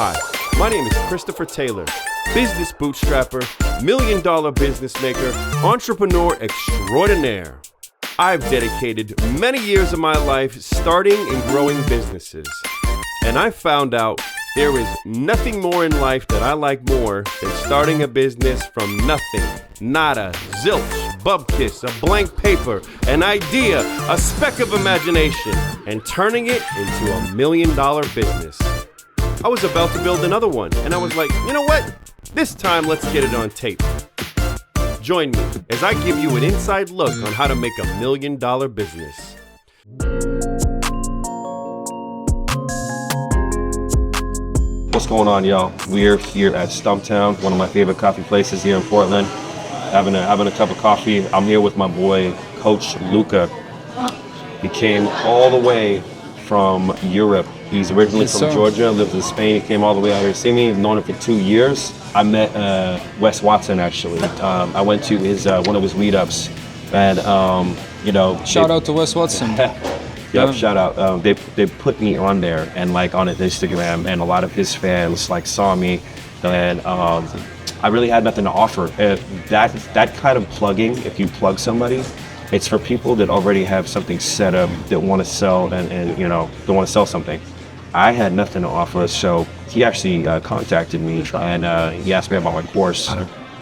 Hi, my name is Christopher Taylor, business bootstrapper, million-dollar business maker, entrepreneur extraordinaire. I've dedicated many years of my life starting and growing businesses. And I found out there is nothing more in life that I like more than starting a business from nothing, nada, zilch, bubkiss, a blank paper, an idea, a speck of imagination, and turning it into $1 million business. I was about to build another one, and I was like, you know what? This time, let's get it on tape. Join me as I give you an inside look on how to make $1 million business. What's going on, y'all? We're here at Stumptown, one of my favorite coffee places here in Portland. Having a cup of coffee. I'm here with my boy, Coach Luca. He came all the way from Europe. He's originally from Georgia, lives in Spain. He came all the way out here to see me. I've known him for 2 years. I met Wes Watson, actually. I went to his one of his meetups, and Shout out to Wes Watson. Yep, shout out. They put me on there, and like on Instagram, and a lot of his fans like saw me, and I really had nothing to offer. That kind of plugging, if you plug somebody, it's for people that already have something set up, that want to sell, and they want to sell something. I had nothing to offer, so he actually contacted me, and he asked me about my course,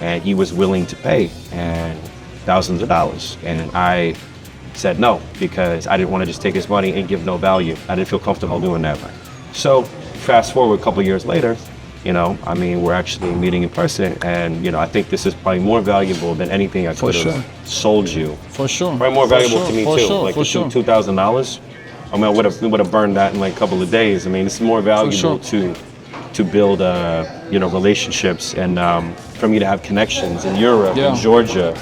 and he was willing to pay and thousands of dollars, and I said no, because I didn't want to just take his money and give no value. I didn't feel comfortable doing that. So fast forward a couple of years later, we're actually meeting in person, and I think this is probably more valuable than anything I could have sold you. For sure. Probably more valuable to me too. Sure, like $2,000. We would have burned that in like a couple of days. This is more valuable to build relationships, and for me to have connections in Europe and Georgia.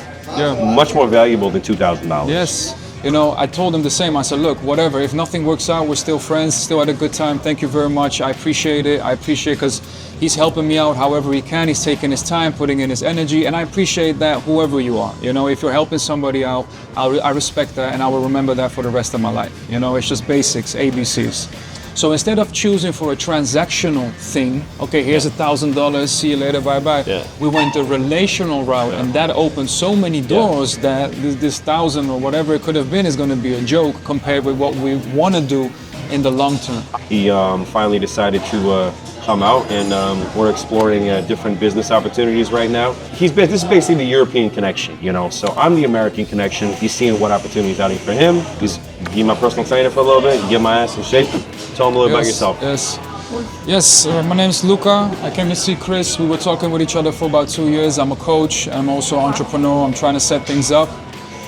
Much more valuable than $2,000. Yes. I told him the same. I said, look, whatever, if nothing works out, we're still friends, still had a good time. Thank you very much. I appreciate it. Because he's helping me out however he can. He's taking his time, putting in his energy, and I appreciate that, whoever you are. If you're helping somebody out, I respect that, and I will remember that for the rest of my life. It's just basics, ABCs. So instead of choosing for a transactional thing, okay, here's $1,000, see you later, bye-bye. We went the relational route, and that opened so many doors that this 1,000 or whatever it could have been is going to be a joke compared with what we want to do in the long term. He finally decided to come out, and we're exploring different business opportunities right now. This is basically the European connection, so I'm the American connection. He's seeing what opportunities out here for him. He's be my personal trainer for a little bit, get my ass in shape. Tell him a little about yourself. Yes, my name's Luca. I came to see Chris. We were talking with each other for about 2 years. I'm a coach. I'm also an entrepreneur. I'm trying to set things up.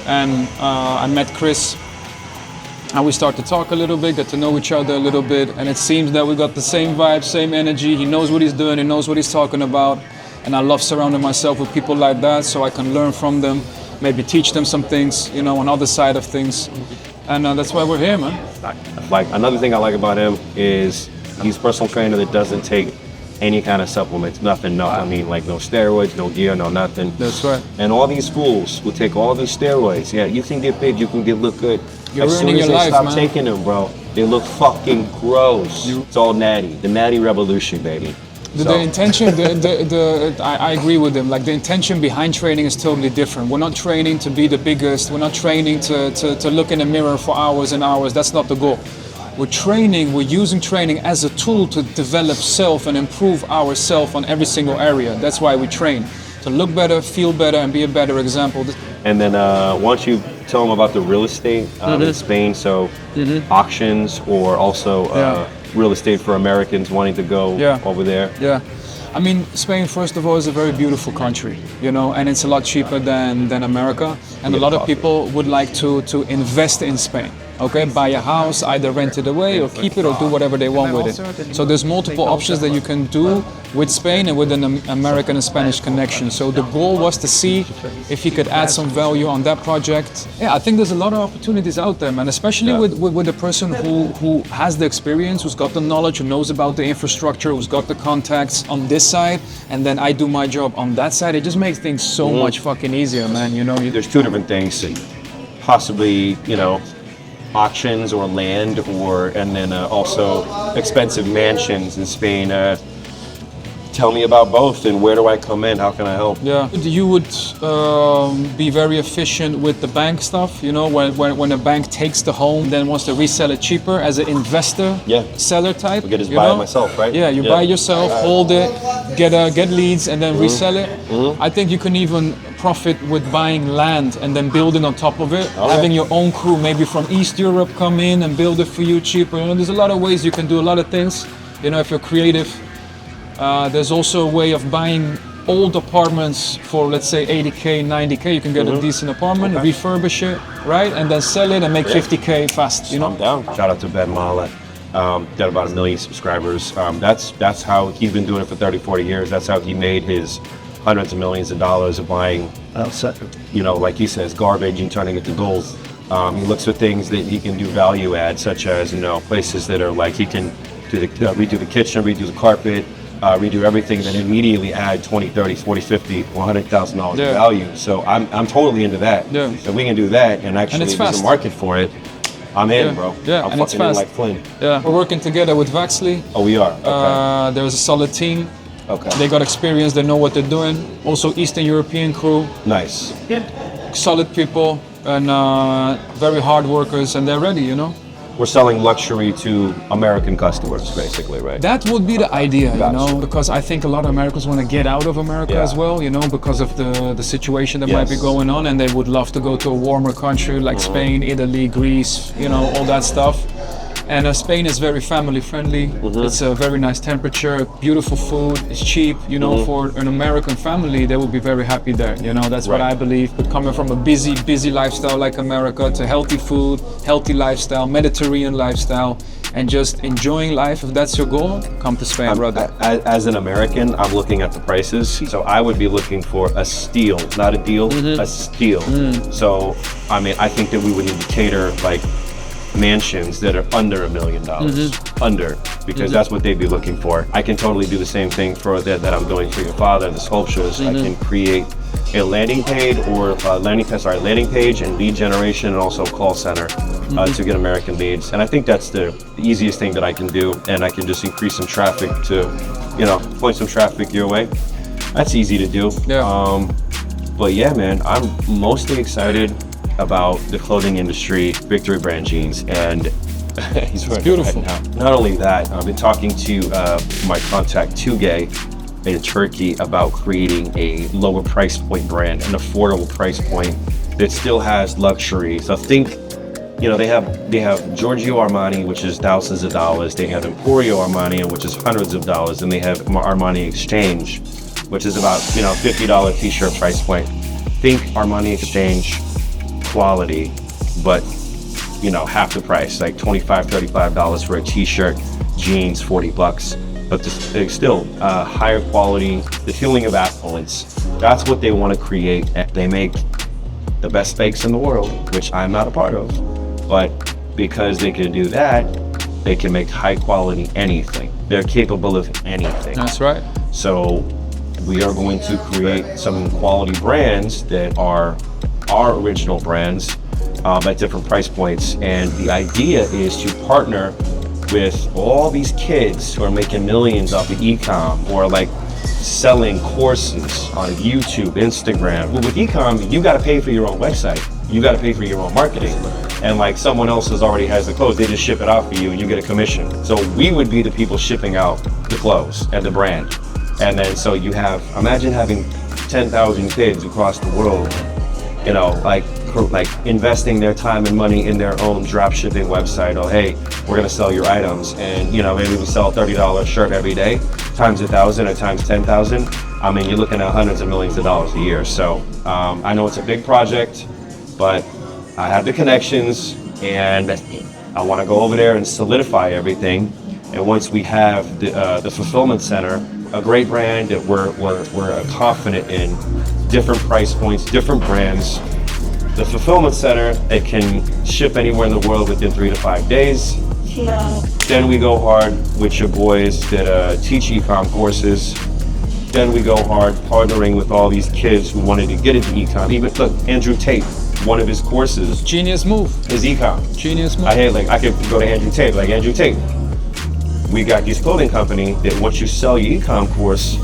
And I met Chris. And we start to talk a little bit, get to know each other a little bit. And it seems that we got the same vibe, same energy. He knows what he's doing. He knows what he's talking about. And I love surrounding myself with people like that so I can learn from them, maybe teach them some things, on the other side of things. And that's why we're here, man. Like, another thing I like about him is he's a personal trainer that doesn't take any kind of supplements, nothing. No steroids, no gear, no nothing. That's right. And all these fools will take all these steroids. Yeah, you can get big, you can look good. You're as soon ruining as your they life, stop man. taking them, bro, they look fucking gross. It's all natty. The natty revolution, baby. The intention, I agree with him. Like, the intention behind training is totally different. We're not training to be the biggest. We're not training to look in the mirror for hours and hours. That's not the goal. We're using training as a tool to develop self and improve ourselves on every single area. That's why we train. To look better, feel better, and be a better example. And then once you tell them about the real estate in Spain, so auctions, or also real estate for Americans wanting to go over there. Yeah. Spain, first of all, is a very beautiful country, and it's a lot cheaper than America. And a lot of people would like to invest in Spain. Okay, buy a house, either rent it away or keep it or do whatever they want with it. So there's multiple options that you can do with Spain and with an American and Spanish connection. So the goal was to see if he could add some value on that project. Yeah, I think there's a lot of opportunities out there, man, especially with the person who has the experience, who's got the knowledge, who knows about the infrastructure, who's got the contacts on this side, and then I do my job on that side. It just makes things so much fucking easier, man. There's two different things. Possibly, auctions or land, and then also expensive mansions in Spain. tell me about both and where do I come in? How can I help? Yeah, you would be very efficient with the bank stuff. You know, when a bank takes the home, then wants to resell it cheaper as an investor, Yeah. seller type. I could just you buy know? it myself, right? Yeah, you buy yourself, hold it, get leads, and then resell it. I think you can even profit with buying land and then building on top of it. Having your own crew, maybe from East Europe, come in and build it for you cheaper. You know, there's a lot of ways you can do a lot of things. You know, if you're creative. There's also a way of buying old apartments for, let's say, 80K, 90K. You can get a decent apartment, refurbish it, right? And then sell it and make 50K fast, you know? I'm down. Shout out to Ben Mala. Got about 1 million subscribers. That's how he's been doing it for 30, 40 years. That's how he made his hundreds of millions of dollars of buying, you know, like he says, garbage and turning it to gold. He looks for things that he can do value add, such as, you know, places that are like he can do redo the kitchen, redo the carpet, redo everything, then immediately add 20, 30, 40, 50, $100,000 value. So I'm totally into that. Yeah. If we can do that and actually there's a market for it, I'm in, bro. Yeah, I'm and it's fucking in fast. like Flynn. Yeah, we're working together with Vaxley. Oh, we are? Okay. There's a solid team. Okay. They got experience, they know what they're doing. Also Eastern European crew, Nice. solid people, and very hard workers, and they're ready, you know? We're selling luxury to American customers, basically, right? That would be the idea, Gotcha. you know, because I think a lot of Americans want to get out of America as well, you know, because of the situation that might be going on, and they would love to go to a warmer country like Spain, Italy, Greece, you know, all that stuff. And Spain is very family friendly. It's a very nice temperature, beautiful food, it's cheap, you know, for an American family, they would be very happy there, you know, that's what I believe. But coming from a busy lifestyle like America to healthy food, healthy lifestyle, Mediterranean lifestyle, and just enjoying life, if that's your goal, come to Spain, brother. As an American, I'm looking at the prices. So I would be looking for a steal, not a deal, a steal. So, I mean, I think that we would need to cater like mansions that are under $1 million, under, because that's what they'd be looking for. I can totally do the same thing for that I'm doing for your father, the sculptures. I can create a landing page landing page and lead generation, and also call center to get American leads. And I think that's the easiest thing that I can do, and I can just increase some traffic to, you know, point some traffic your way. That's easy to do. But yeah, man, I'm mostly excited about the clothing industry, Victory Brand Jeans, and he's wearing beautiful. it right now. Not only that, I've been talking to my contact Tugay in Turkey about creating a lower price point brand, an affordable price point that still has luxury. So think, you know, they have Giorgio Armani, which is thousands of dollars. They have Emporio Armani, which is hundreds of dollars, and they have Armani Exchange, which is about, you know, $50 t-shirt price point. Think Armani Exchange quality, but, you know, half the price, like $25, $35 for a t-shirt, jeans, $40. But it's still higher quality, the feeling of affluence. That's what they want to create. They make the best fakes in the world, which I'm not a part of. But because they can do that, they can make high quality anything. They're capable of anything. That's right. So we are going to create some quality brands that are our original brands at different price points. And the idea is to partner with all these kids who are making millions off of e-com, or like selling courses on YouTube, Instagram. Well, with e-com, you got to pay for your own website. You got to pay for your own marketing. And like someone else already has the clothes, they just ship it out for you and you get a commission. So we would be the people shipping out the clothes and the brand. And then so you have, imagine having 10,000 kids across the world, you know, like investing their time and money in their own drop shipping website. Oh, hey, we're gonna sell your items, and you know, maybe we sell a $30 shirt every day, times 1,000 or times 10,000. I mean, you're looking at hundreds of millions of dollars a year. So I know it's a big project, but I have the connections, and I want to go over there and solidify everything. And once we have the fulfillment center, a great brand that we're confident in, different price points, different brands. The fulfillment center, it can ship anywhere in the world within 3 to 5 days. Then we go hard with your boys that teach e-com courses. Then we go hard partnering with all these kids who wanted to get into e-com. Even look, Andrew Tate, one of his courses, Genius move. is e-com. Genius move. I could go to Andrew Tate, like Andrew Tate. We got this clothing company that once you sell your e-com course,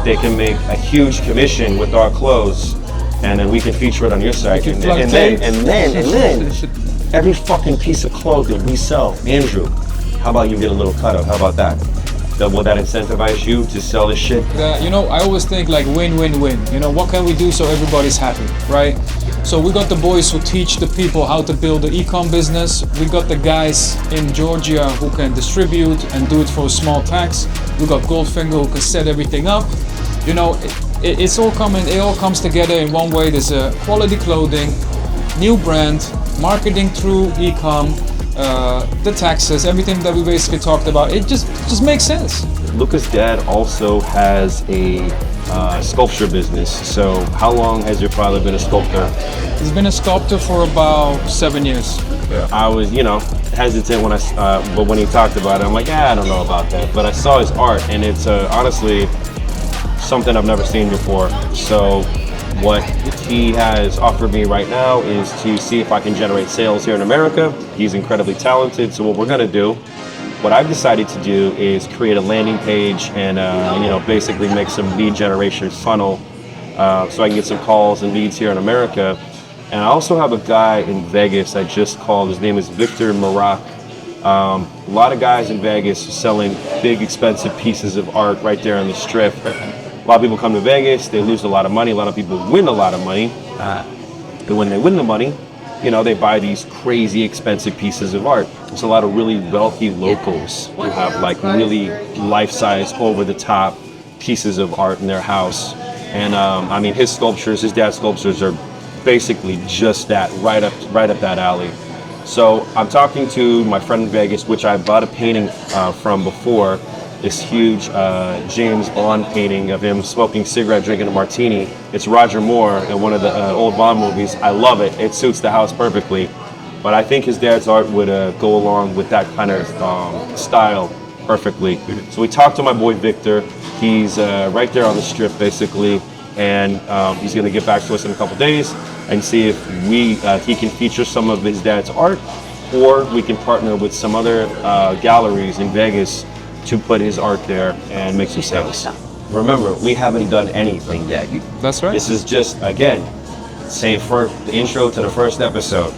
they can make a huge commission with our clothes, and then we can feature it on your site. And then every fucking piece of clothing we sell, Andrew, how about you get a little cut of? How about that? Will that incentivize you to sell this shit? You know, I always think like win-win-win. You know, what can we do so everybody's happy, right? So we got the boys who teach the people how to build the e-com business. We got the guys in Georgia who can distribute and do it for a small tax. We got Goldfinger who can set everything up. You know, it's all coming. It all comes together in one way. There's a quality clothing, new brand, marketing through e-com. The taxes, everything that we basically talked about, it just makes sense. Luca's dad also has a sculpture business. So how long has your father been a sculptor? He's been a sculptor for about 7 years. Yeah. I was, hesitant but when he talked about it, I'm like, I don't know about that. But I saw his art, and it's honestly something I've never seen before. So what he has offered me right now is to see if I can generate sales here in America. He's incredibly talented, so what we're gonna do, what I've decided to do is create a landing page and basically make some lead generation funnel so I can get some calls and leads here in America. And I also have a guy in Vegas I just called. His name is Victor Marak. A lot of guys in Vegas selling big expensive pieces of art right there on the strip. A lot of people come to Vegas, they lose a lot of money. A lot of people win a lot of money. But when they win the money, they buy these crazy expensive pieces of art. There's a lot of really wealthy locals who have like really life-size, over-the-top pieces of art in their house. And his dad's sculptures are basically just that, right up that alley. So I'm talking to my friend in Vegas, which I bought a painting from before. This huge James Bond painting of him smoking cigarette, drinking a martini. It's Roger Moore in one of the old Bond movies. I love it. It suits the house perfectly. But I think his dad's art would go along with that kind of style perfectly. So we talked to my boy Victor. He's right there on the strip basically, and he's going to get back to us in a couple days and see if he can feature some of his dad's art, or we can partner with some other galleries in Vegas to put his art there and make some sales. Remember, we haven't done anything yet. That's right. This is just, again, say for the intro to the first episode,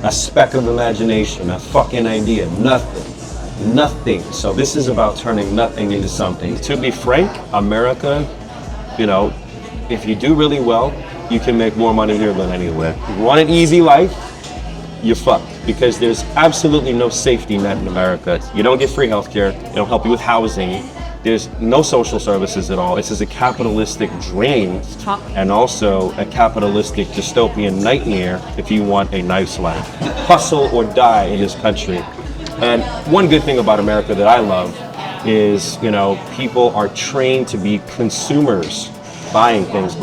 a speck of imagination, a fucking idea, nothing. So this is about turning nothing into something. To be frank, America, if you do really well, you can make more money here than anywhere. You want an easy life, you're fucked, because there's absolutely no safety net in America. You don't get free healthcare, they don't help you with housing, there's no social services at all. This is a capitalistic dream and also a capitalistic dystopian nightmare if you want a nice life. Hustle or die in this country. And one good thing about America that I love is, people are trained to be consumers, buying things.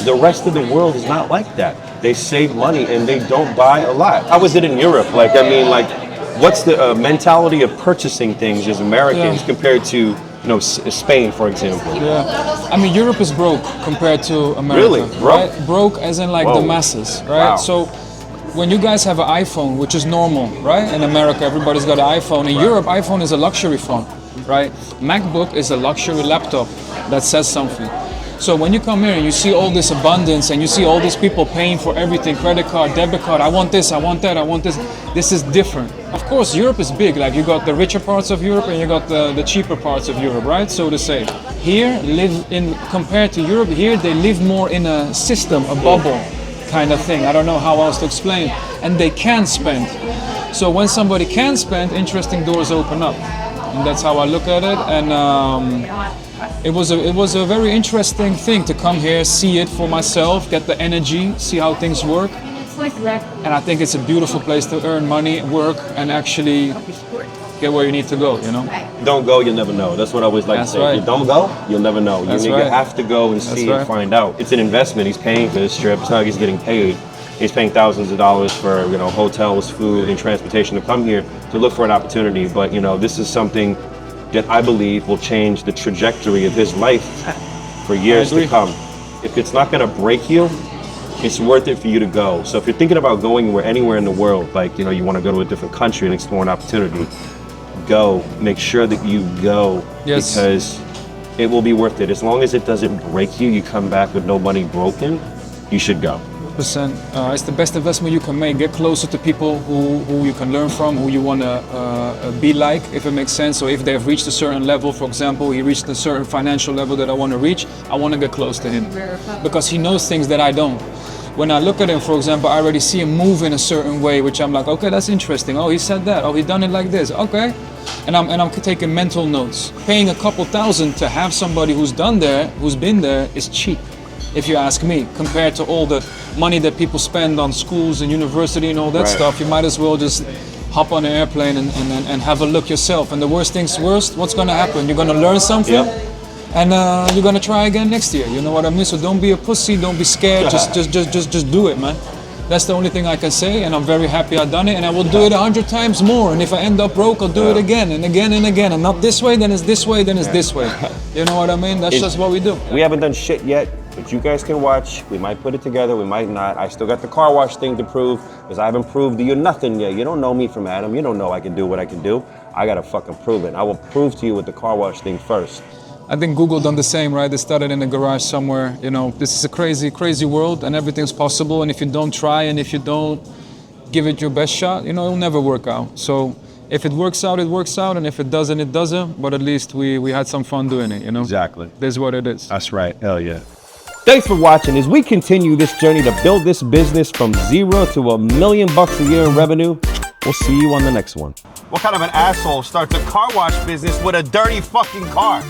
The rest of the world is not like that. They save money and they don't buy a lot. How is it in Europe? What's the mentality of purchasing things as Americans compared to, Spain, for example? Yeah, Europe is broke compared to America. Really? Broke? Right? Broke as in the masses, right? Wow. So when you guys have an iPhone, which is normal, right? In America, everybody's got an iPhone. In Europe, iPhone is a luxury phone, right? MacBook is a luxury laptop that says something. So when you come here and you see all this abundance and you see all these people paying for everything, credit card, debit card, I want this, I want that, I want this, this is different. Of course, Europe is big, like you got the richer parts of Europe and you got the cheaper parts of Europe, right? So to say. Here, compared to Europe, here they live more in a system, a bubble kind of thing. I don't know how else to explain. And they can spend. So when somebody can spend, interesting doors open up. And that's how I look at it. And it was a very interesting thing to come here, see it for myself, get the energy, see how things work. And I think it's a beautiful place to earn money, work, and actually get where you need to go, Don't go, you'll never know. That's what I always like to say. Right. If you don't go, you'll never know. You Right. have to go and see and find out. It's an investment. He's paying for this trip. It's not like he's getting paid. He's paying thousands of dollars for hotels, food, and transportation to come here to look for an opportunity. But this is something that I believe will change the trajectory of his life for years to come. If it's not going to break you, it's worth it for you to go. So if you're thinking about going anywhere in the world, you want to go to a different country and explore an opportunity, go. Make sure that you go. Yes. Because it will be worth it. As long as it doesn't break you, you come back with no money broken, you should go. Percent. It's the best investment you can make. Get closer to people who you can learn from, who you want to be like, if it makes sense. So if they've reached a certain level, for example, he reached a certain financial level that I want to reach, I want to get close to him because he knows things that I don't. When I look at him, for example, I already see him move in a certain way, which I'm like, okay, that's interesting. Oh, he said that. Oh, he done it like this. Okay. And I'm taking mental notes. Paying a couple thousand to have somebody who's been there, is cheap, if you ask me, compared to all the money that people spend on schools and university and all that stuff. You might as well just hop on an airplane and have a look yourself. And the worst thing's worst, what's gonna happen? You're gonna learn something, and you're gonna try again next year. You know what I mean? So don't be a pussy, don't be scared. Just do it, man. That's the only thing I can say, and I'm very happy I've done it, and I will do it 100 times more. And if I end up broke, I'll do it again and again and again. And not this way, then it's this way, then it's this way. You know what I mean? That's just what we do. We haven't done shit yet, but you guys can watch. We might put it together, we might not. I still got the car wash thing to prove, because I haven't proved to you nothing yet. You don't know me from Adam. You don't know I can do what I can do. I gotta fucking prove it. I will prove to you with the car wash thing first. I think Google done the same, right? They started in a garage somewhere. You know, this is a crazy, crazy world, and everything's possible. And if you don't try, and if you don't give it your best shot, you know, it'll never work out. So if it works out, it works out, and if it doesn't, it doesn't. But at least we had some fun doing it, you know? Exactly. This is what it is. That's right. Hell yeah. Thanks for watching. As we continue this journey to build this business from $0 to $1 million a year in revenue, we'll see you on the next one. What kind of an asshole starts a car wash business with a dirty fucking car?